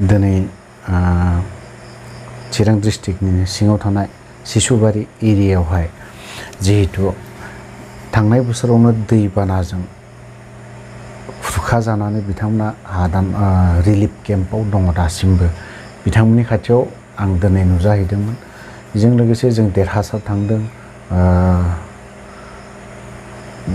दिनै चिरां डिस्ट्रिक्टनि सिङाव थानाय सिसुबारि एरियायावहाय जिहेतु थांनाय बोसोरावनो दैबानाजों खुरखा जानानै बिथांमोना हादान रिलिफ केम्पआव दङ दासिमबो। बिथांमोननि खाथियाव आं दिनै नुजाहैदोंमोन। बेजों लोगोसे जों देरहासार थांदों।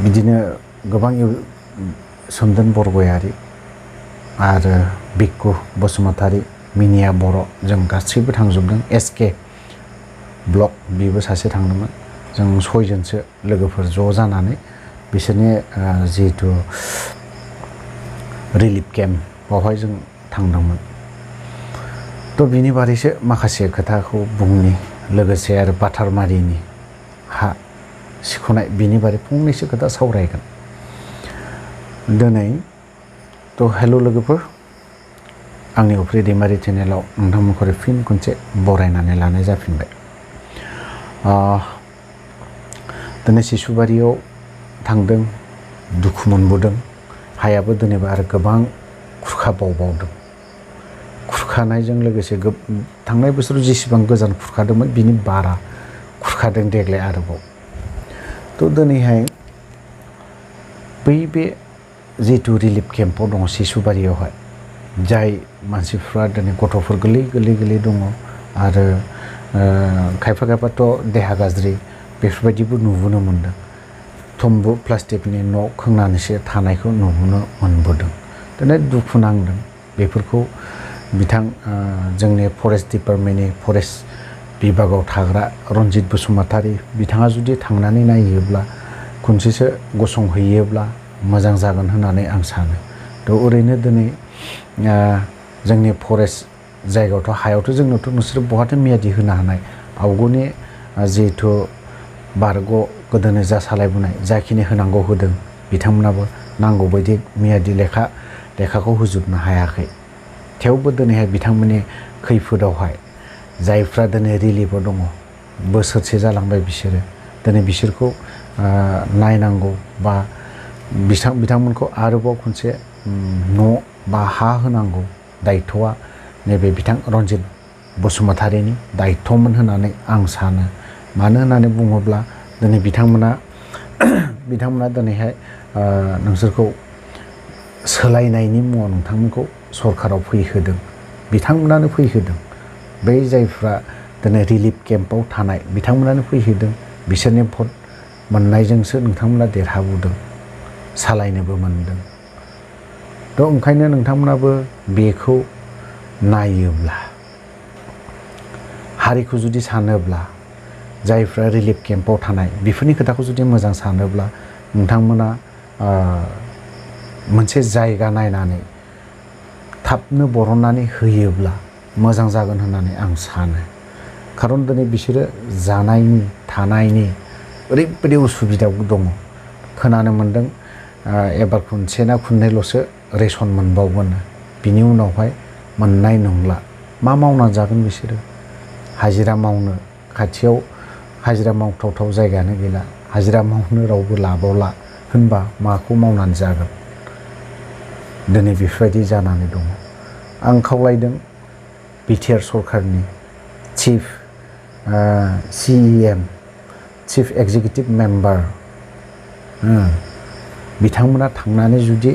बिदिनो गोबां सोमदोन बरगयारि आरो बिक्कु बसुमतारी, मिनिया बर' जों गासैबो थांजोबदों। एसके ब्लक बेबो सासे थांदोंमोन। जों 6 जनसो लोगोफोर ज' जानानै बिसोरनि जिहेतु रिलिफ केम्प बावहाय जों थांदोंमोन। थ' बिनि बारैसो माखासे खोथाखौ बुंनि, लोगोसे आरो बाथारमारिनि हा सिख'नाय बिनि बारै फंनैसो खोथा सावरायगोन दिनै। थ' हेल' लोगोफोर, आंनि उफ्रि दैमारि चेनेलाव नोंथांमोनखौ फिन खनसे बरायनानै लानाय जाफिनबाय। दिनै सिसुबारियाव थांदों, दुखु मोनबोदों। हायाबो दिनैबो आरो गोबां खुरखाबावदों। खुरखानायजों लोगोसे थांनाय बोसोराव जेसेबां गोजान खुरखादोंमोन बिनि बारा खुरखादों देग्लाय आरोबाव। थ' दिनैहाय बे जिहेतु रिलिफ केम्पआव दङ सिसुबारियावहाय, जाय मानसिफ्रा दिनै गथ'फोर गोरलै दङ आरो खायफा खायफाथ' देहा गाज्रि बेफोरबायदिबो नुबोनो मोनदों। थम्बु प्लास्टिकनि न' खोंनानैसो थानायखौ नुबोनो मोनबोदों। दिनै दुखु नांदों बेफोरखौ। जोंनि फरेस्ट डिपार्टमेन्टनि फरेस्ट बिभागाव थाग्रा रनजित बसुमतारी बिथाङा जुदि थांनानै नायोब्ला, खनसेसो गसंहैयोब्ला मोजां जागोन होननानै आं सानो। थ' ओरैनो दिनै जोंनि फरेस्ट जायगायावथ' हायावथ' जोंनावथ' नोंसोर बहाथो मियादि होनो हानाय। आवगोलनि जिहेथु बारग' गोदोनो जा सालायबोनाय जाखिनि होनांगौ होदों, बिथांमोनाबो नांगौ बायदि मियादि लेखाखौ होजोबनो हायाखै। थेवबो दिनैहाय बिथांमोननि खैफोदावहाय जायफ्रा दिनै रिलिफआव दङ, बोसोरसे जालांबाय बिसोरो, दिनै बिसोरखौ नायनांगौ बा बिथांमोनखौ आरोबाव खनसे न' बा हा होनांगौ दायथ'आ नैबे बिथां रनजित बसुमतारीनि दायथ'मोन होननानै आं सानो। मानो होननानै बुङोब्ला दिनै बिथांमोना दिनैहाय नोंसोरखौ सोलायनायनि मुङाव नोंथांमोनखौ सरकाराव फैहोदों, बिथांमोनानो फैहोदों। बै जायफ्रा दिनै रिलिफ केम्पआव थानाय बिथांमोनानो फैहोदों। बिसोरनि भट मोननायजोंसो नोंथांमोना देरहाबोदों, सालायनोबो मोनदों। थ' ओंखायनो नोंथांमोनाबो बेखौ नायोब्ला, हारिखौ जुदि सानोब्ला, जायफ्रा रिलिफ केम्पआव थानाय बेफोरनि खोथाखौ जुदि मोजां सानोब्ला, नोंथांमोना मोनसे जायगा नायनानै थाबनो बरननानै होयोब्ला मोजां जागोन होननानै आं सानो। खारन दिनै बिसोरो जानायनि थानायनि ओरैबायदि उसुबिदायाव दङ। खोनानो मोन्दों एबार खनसे ना खननैल'सो रेसन मोनबावगोन, बिनि उनावहाय मोननाय नंला। मा मावनानै जागोन बिसोरो? हाजिरा मावनो खाथियाव हाजिरा मावथावथाव जायगायानो गैला, हाजिरा मावनो रावबो लाबावला होनबा माखौ मावनानै जागोन? दिनै बेफोरबायदि जानानै दङ। आं खावलायदों बिटिआर सरकारनि chief CEM chief executive member बिथांमोना थांनानै जुदि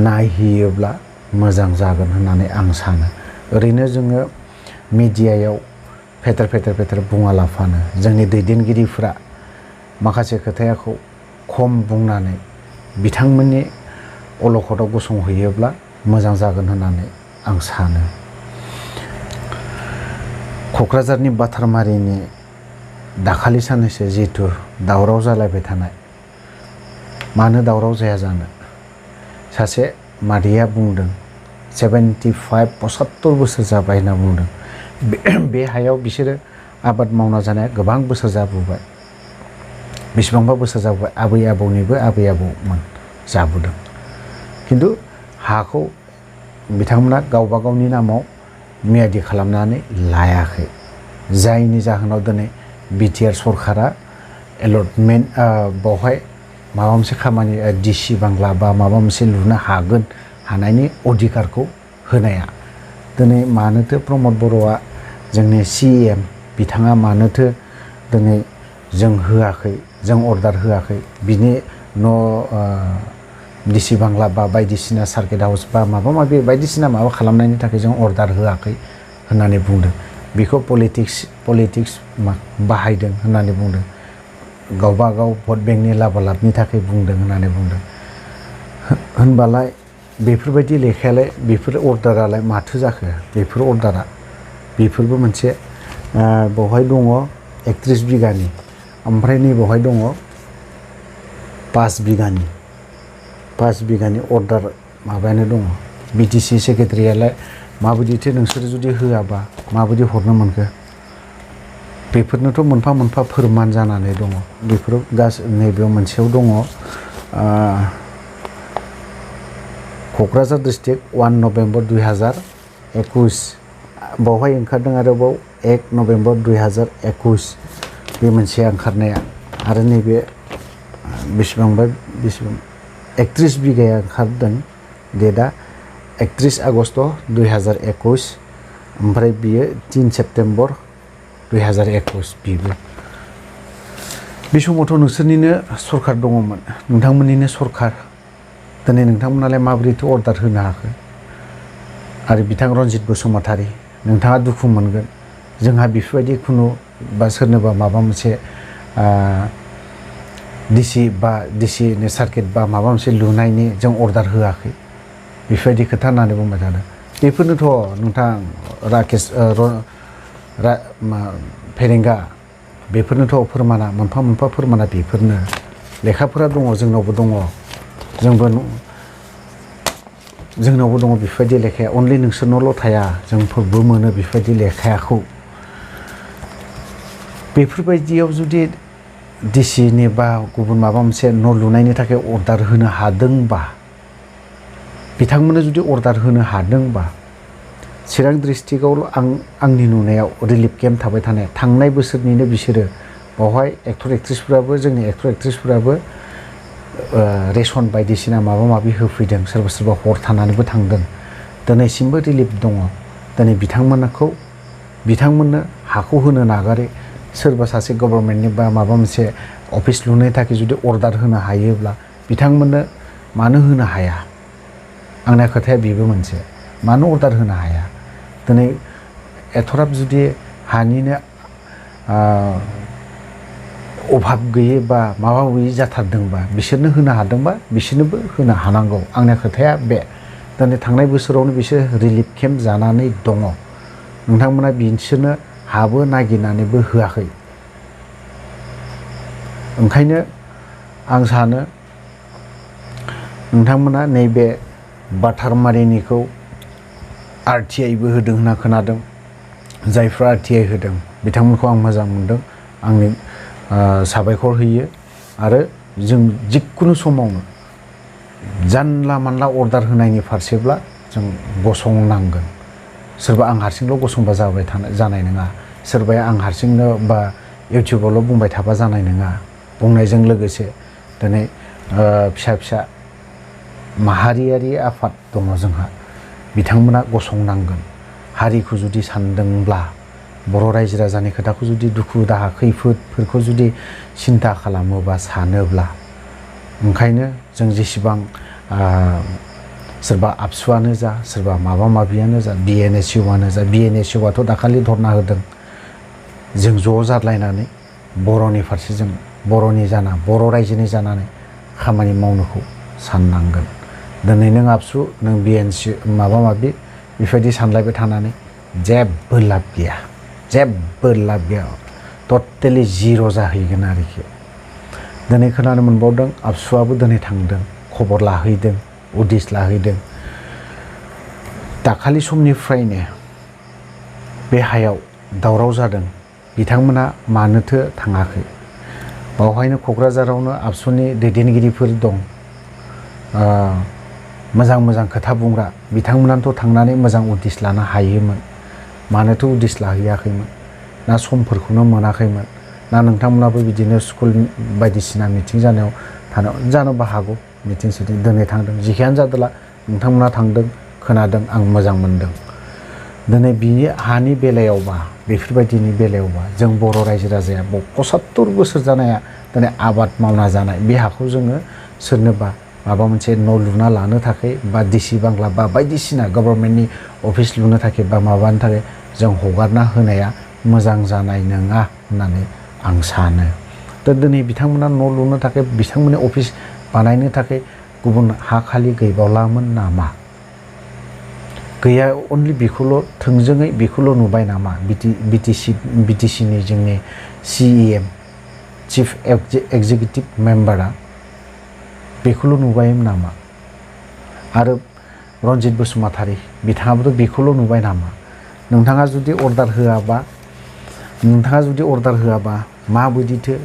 नायहैयोब्ला मोजां जागोन होननानै आं सानो। ओरैनो जोङो मिडियायाव फेथेर बुङालाफानो जोंनि दैदेनगिरिफ्रा माखासे खोथाखौ खम बुंनानै बिथांमोननि अलखदाव गसंहैयोब्ला मोजां जागोन होननानै आं सानो। क'क्राझारनि बाथारमारिनि दाखालि साननैसो जिहेथु दावराव जालायबाय थानाय, मानो दावराव जाया जानो? सासे मादैया बुंदों 75 बोसोर जाबाय होनना बुंदों। बे हायाव बिसोरो आबाद मावना जानाया गोबां बोसोर जाबोबाय, बेसेबांबा बोसोर जाबोबाय। आबै आबौमोन जाबोदों। खिन्थु हाखौ बिथांमोना गावबा गावनि नामाव मियादि खालामनानै लायाखै, जायनि जाहोनाव दिनै बिटिआर सरकारा एलटमेन्ट बावहाय माबा मोनसे खामानि DC बांला बा माबा मोनसे लुनो हागोन हानायनि अधिकारखौ होनाया दिनै मानोथो प्रमद बर'आ जोंनि CM बिथाङा मानोथो दिनै जों होआखै, जों अर्डार होआखै, बिनि DC बांला बा बायदिसिना सार्किट हाउस बा माबा माबि बायदिसिना माबा खालामनायनि थाखाय जों अर्डार होआखै होननानै बुंदों। बेखौ पलिटिक्स बाहायदों होननानै बुंदों। गावबा गाव भट बेंकनि लाबालाबनि थाखाय बुंदों होननानै बुंदों। होनबालाय बेफोरबायदि लेखायालाय बेफोर अर्डारालाय माथो जाखो? बेफोर अर्डारा बेफोरबो मोनसे बेवहाय दङ 31 बिगानि, ओमफ्राय नैबावहाय दङ 5 बिगानि अर्डार माबायानो दङ। BTC सेक्रेटारियालाय माबायदिथो नोंसोर जुदि होआबा माबायदि हरनो मोनखो? बेफोरनोथ' मोनफा मोनफा फोरमान जानानै दङ। बेफोर नैबेयाव मोनसेयाव दङ क'क्राझार डिस्ट्रिक्ट 1 नभेम्बर 2021 बावहाय ओंखारदों आरोबाव 1 नभेम्बर 2021 बे मोनसे ओंखारनाया। आरो नैबे बेसेबां 31 बिगाया ओंखारदों डेटआ 31 आगष्ट 2021, ओमफ्राय बियो 3 सेप्तेम्बर 2021 बेबो। बे समावथ' नोंसोरनिनो सरखार दङमोन, नोंथांमोननिनो सरखार। दिनै नोंथांमोनालाय माबोरैथो अर्डार होनो हाखो? आरो बिथां रनजित बसुमतारी, नोंथाङा दुखु मोनगोन। जोंहा बेफोरबायदि खुनु बा सोरनोबा माबा मोनसे डिसिनि सार्किट बा माबा मोनसे लुनायनि जों अर्डार होआखै बेफोरबायदि खोथा होननानै बुंबाय थादों। बेफोरनोथ' नोंथां राकेश फेरेंगा, बेफोरनोथ' फोरमाना, मोनफा मोनफा फोरमाना बेफोरनो। लेखाफोरा दङ, जोंनावबो दङ, जोंनावबो दङ बेफोरबायदि लेखाया। अनलि नोंसोरनावल' थाया, जोंफोरबो मोनो बेफोरबायदि लेखाखौ। बेफोरबायदियाव जुदि डिसिनि बा गुबुन माबा मोनसे न' लुनायनि थाखाय अर्डार होनो हादोंबा, बिथांमोननो जुदि अर्डार होनो हादोंबा, चिरां डिस्ट्रिक्टआव आंनि नुनायाव रिलिफ केम्प थाबाय थानाय थांनाय बोसोरनिनो बिसोरो बावहाय एक्टर एक्ट्रिसफोराबो, जोंनि एक्टर एक्ट्रिसफोराबो रेसन बायदिसिना माबा माबि होफैदों। सोरबा सोरबा हर थानानैबो थांदों। दिनैसिमबो रिलिफ दङ। दिनै बिथांमोननो हाखौ होनो नागारै सोरबा सासे गभर्नमेन्टनि बा माबा मोनसे अफिस लुनो थाखाय जुदि अर्डार होनो हायोब्ला बिथांमोननो मानो होनो हाया? आंना खोथाया बेबो मोनसे। मानो अर्डार होनो हाया? दिनै एथ'राब जुदि हानिनो अभाब गैयै बा माबा गैयै जाथारदोंबा, बिसोरनो होनो हादोंबा बिसोरनोबो होनो हानांगौ। आंनि खोथाया बे। दिनै थांनाय बोसोरावनो बिसोर रिलिफ केम्प जानानै दङ। नोंथांमोना बिसोरनो हाबो नागिरनानैबो होआखै। ओंखायनो आं सानो नोंथांमोना नैबे बाथारमारिनिखौ RTIबो होदों होनना खोनादों। जायफ्रा RTI होदों बिथांमोनखौ आं मोजां मोनदों, आंनि साबायखर होयो। आरो जों जिखुनु समावनो जानला मानला अर्डार होनायनि फारसेब्ला जों गसंनांगोन। सोरबा आं हारसिंल' गसंबा जानाय नङा। सोरबाया आं हारसिंनो बा इउटुबावल' बुंबाय थाबा जानाय नङा। बुंनायजों लोगोसे दिनै फिसा फिसा माहारियारि आफाद दङ जोंहा, बिथांमोना गसंनांगोन। हारिखौ जुदि सानदोंब्ला, बर' रायजो राजानि खोथाखौ जुदि दुखु दाहा खैफोदफोरखौ जुदि सिन्था खालामोबा, सानोब्ला, ओंखायनो जों जेसेबां सोरबा आबसुआनो जा, सोरबा माबा माबियानो जा, BNSUआनो जा, BNSUआथ' दाखालि धरना होदों। जों ज' जालायनानै बर'नि फारसे जों बर' रायजोनि जानानै खामानि मावनोखौ साननांगोन। दिनै नों आबसु, नों BNSU माबा माबि बेफोरबायदि सानलायबाय थानानै जेबो लाब गैया, जेबो लाब गैया। टटेलि जिर' जाहैगोन आरोखि। दिनै खोनानो मोनबावदों आबसुआबो दिनै थांदों, खबर लाहैदों, उदिस लाहैदों। दाखालि समनिफ्रायनो बे हायाव दावराव जादों। बिथांमोना मानोथो थाङाखै? बावहायनो क'क्राझारावनो आबसुनि दैदेनगिरिफोर दं, मोजां मोजां खोथा बुंग्रा। बिथांमोनानोथ' थांनानै मोजां उदिस लानो हायोमोन। मानोथो उदिस लाहैयाखैमोन? ना समफोरखौनो मोनाखैमोन? ना नोंथांमोनाबो बिदिनो स्कुल बायदिसिना मिथिं जानायाव जानोबो हागौ। मिथिं दिनै थांदों। जेखियानो जादोला नोंथांमोना थांदों, खोनादों, आं मोजां मोनदों। दिनै बिनि हानि बेलायावबा बेफोरबायदिनि बेलायावबा जों बर' रायजो राजाया 75 बोसोर जानाया दिनै आबाद मावना जानाय बे हाखौ जोङो सोरनोबा माबा मोनसे न' लुना लानो थाखाय बा डिसि बांला बा बायदिसिना गभर्नमेन्टनि अफिस लुनो थाखाय बा माबानो थाखाय जों हगारना होनाया मोजां जानाय नङा होननानै आं सानो। दा दिनै बिथांमोना न' लुनो थाखाय बिथांमोननि अफिस बानायनो थाखाय गुबुन हा खालि गैबावलामोन नामा? गैया अनलि बेखौल' थोंजोङै बेखौल' नुबाय नामा? बिटिसिनि जोंनि CEM चिफ एक्जिकिउटिभ मेम्बारा बेखौल' नुबायमोन नामा? आरो रन्जित बसुमतारी बिथाङाबोथ' बेखौल' नुबाय नामा? नोंथाङा जुदि अर्डार होआबा माबायदिथो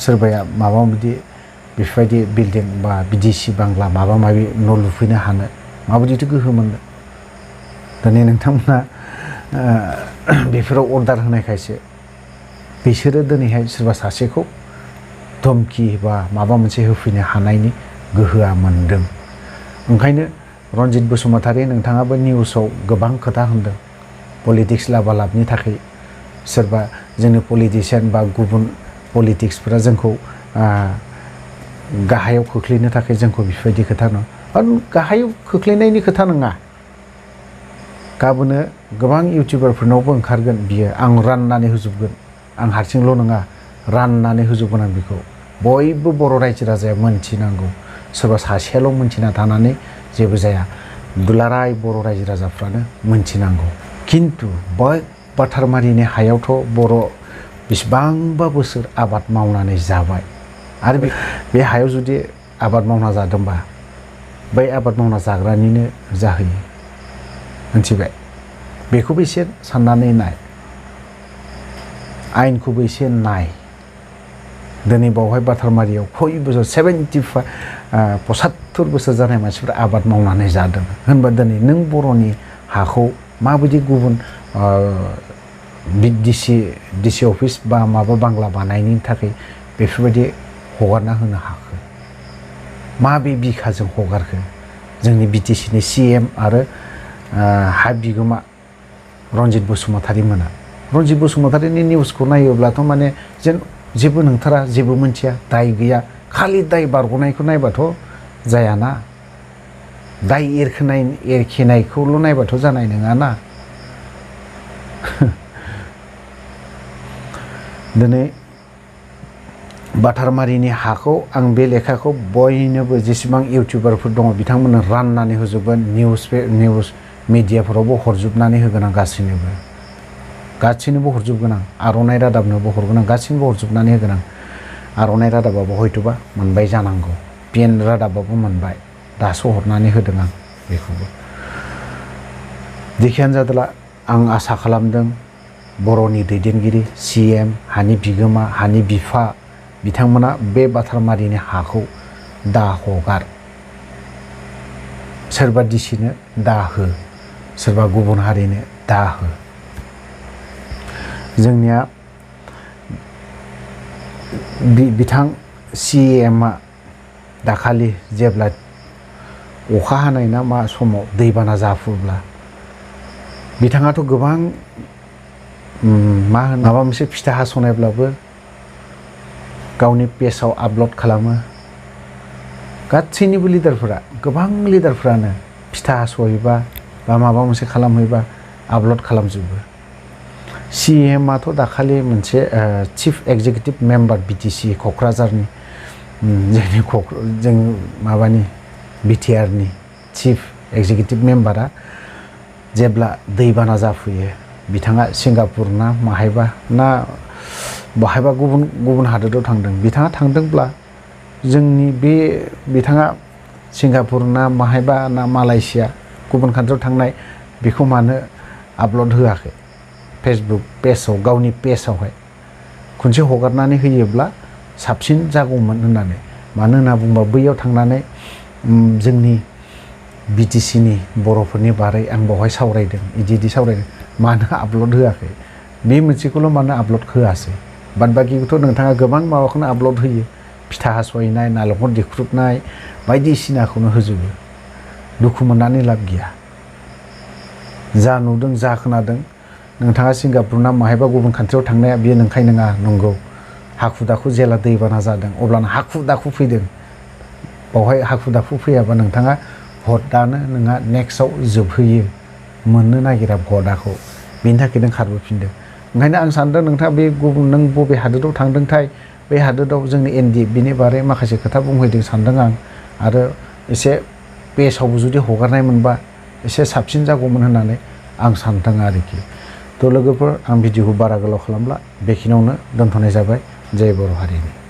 सोरबाया माबा बायदि बेफोरबायदि बिल्डिं बा बिदिसि बांला माबा माबि न' लुफैनो हानो माबायदिथो गोहो मोननो? दिनै नोंथांमोना बेफोराव अर्डार होनायखायसो बिसोरो दिनैहाय सोरबा सासेखौ धमकि बा माबा मोनसे होफैनो हानायनि गोहोआ मोनदों। ओंखायनो रन्जित बसुमतारी नोंथाङाबो निउसाव गोबां खोथा होनदों पलिटिक्स लाबालाबनि थाखाय सोरबा जोंनि पलिटिशियान बा गुबुन पलिटिक्सफोरा जोंखौ गाहायाव खोख्लैनो थाखाय जोंखौ बेफोरबायदि खोथा नङा। गाहायाव खोख्लैनायनि खोथा नङा। गाबोनो गोबां इउटिउबारफोरनावबो ओंखारगोन बियो आं राननानै होजोबगोन। आं हारसिंल' नङा राननानै होजोबगोन आं बेखौ। बयबो बर' रायजो राजाया मोनथिनांगौ। सोरबा सासेयाल' मोनथिना थानानै जेबो जाया। दुलाराय बर' रायजो राजाफ्रानो मोनथिनांगौ। खिन्थु बै बाथारमारिनि हायावथ' बर' बेसेबांबा बोसोर आबाद मावनानै जाबाय आरो बे हायाव जुदि आबाद मावना जादोंबा बै आबाद मावना जाग्रानिनो जाहैयो। मिथिबाय? बेखौबो एसे साननानै नाय। आयेनखौबो एसे नाय। दिनै बावहाय बाथारमारियाव खय बोसोर 75 बोसोर जानाय मानसिफ्रा आबाद मावनानै जादों होनबा दिनै नों बर'नि हाखौ माबायदि गुबुन डिसि अफिस बा माबा बांला बानायनि थाखाय बेफोरबायदि हगारना होनो हाखो? माबे बिखाजों हगारखो? जोंनि बिटिसिनि CM आरो हा बिगोमा रन्जित बसुमतारी मोना। रन्जित बसुमतारीनि निउसखौ नायोब्लाथ' माने जेबो नंथारा, जेबो मोनथिया, दाय गैया। खालि दाय बारग'नायखौ नायबाथ' जायाना। दाय एरखेनायखौल' नायबाथ' जानाय नङाना। दिनै बाथारमारिनि हाखौ आं बे लेखाखौ बयनोबो जेसेबां इउटिउबारफोर दङ बिथांमोननो राननानै होजोबगोन। निउस मिडियाफोरावबो हरजोबनानै होगोन आं गासैनोबो हरजोबगोन आं। आर'नाइ रादाबनोबो हरगोन आं, गासैनोबो हरजोबनानै होगोन आं। आर'नाइ रादाबाबो हयथ'बा मोनबाय जानांगौ। PN रादाबाबो मोनबाय। दासो हरनानै होदों आं बेखौबो। जेखियानो जादोला आं आसा खालामदों बर'नि दैदेनगिरि CM हानि बिगोमा हानि बिफा बिथांमोना बे बाथारमारिनि हाखौ दा हगार। सोरबा डिसिनो दा हो, सोरबा गुबुन हारिनो दा हो। जोंनिया बिथां CMआ दाखालि जेब्ला अखा हानाय ना मा समाव दैबाना जाफुब्ला बिथाङाथ' गोबां माबा मोनसे फिथा हास'नायब्लाबो गावनि पेजआव आपल'ड खालामो। गासैनिबो लिडारफोरा गोबां लिडारफोरानो फिथा हास'हैबा बा माबा मोनसे खालामहैबा आपल'ड खालामजोबो। CMआथ' दाखालि मोनसे चिफ एक्जिकिउटिभ मेम्बार बिटिसि क'क्राझारनि जों माबानि BTRनि चिफ एक्जिकिउटिभ मेम्बारा जेब्ला दैबाना जाफैयो बिथाङा सिंगापुर ना माहायबा ना बहायबा गुबुन हादोराव थांदों। बिथाङा थांदोंब्ला जोंनि बिथाङा सिंगापुर ना माहायबा ना मालয়েशिया गुबुन कान्ट्रियाव थांनाय बेखौ मानो आपल'ड होआखै फेसबुक पेजआव गावनि पेजआवहाय? खनसे हगारनानै होयोब्ला साबसिन जागौमोन होननानै। मानो होनना बुङोबा बैयाव थांनानै जोंनि बिटिसिनि बर'फोरनि बारै आं बावहाय सावरायदों, इदि सावरायदों। मानो आपल'ड होआखै? बे मोनसेखौल' मानो आपल'ड होआसै? बाद बाखिखौथ' नोंथाङा गोबां माबाखौनो आपल'ड होयो। फिथा हास'हैनाय, नालेंखर जा नुदों जा खोनादों नोंथाङा सिंगापुर ना माहायबा गुबुन कान्ट्रियाव थांनाया बेयो नंखाय नङा नंगौ हाखु दाखु जेला दैबाना जादों अब्लानो हाखु दाखु फैदों बावहाय हाखु दाखु फैयाबा नोंथाङा भटआनो नोंहा नेक्स्टआव जोबहैयो मोननो नागिरा भटआखौ बेनि थाखायनो खारबोफिनदों ओंखायनो आं सानदों नोंथाङा बे गुबुन नों बबे हादोराव थांदोंथाय बे हादोराव जोंनि एनडिएफ बिनि बारै माखासे खोथा बुंहैदों सानदों आं आरो एसे पेजावबो जुदि हगारनाय मोनबा एसे साबसिन जागौमोन होननानै आं सानदों आरोखि थ' लोगोफोर आं भिडिअखौ बारा गोलाव खालामला बेखिनियावनो दोनथ'नाय जाबाय जय बर' हारिनि